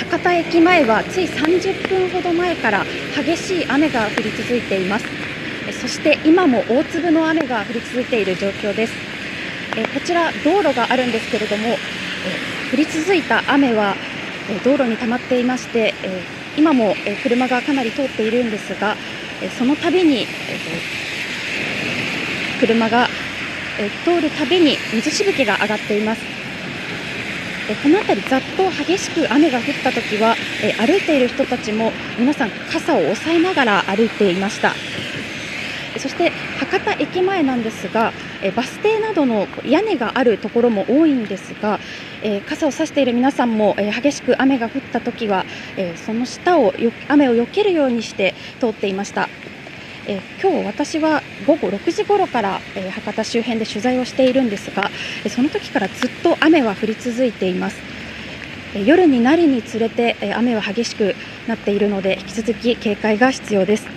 博多駅前はつい30分ほど前から激しい雨が降り続いています。そして今も大粒の雨が降り続いている状況です。こちら道路があるんですけれども、降り続いた雨は道路に溜まっていまして、今も車がかなり通っているんですが、その度に車が通るたびに水しぶきが上がっています。この辺りざっと激しく雨が降ったときは、歩いている人たちも皆さん傘を押さえながら歩いていました。そして博多駅前なんですが、バス停などの屋根があるところも多いんですが、傘を差している皆さんも激しく雨が降ったときは、その下を雨を避けるようにして通っていました。今日私は午後6時頃から博多周辺で取材をしているんですが、その時からずっと雨は降り続いています。夜になるにつれて雨は激しくなっているので、引き続き警戒が必要です。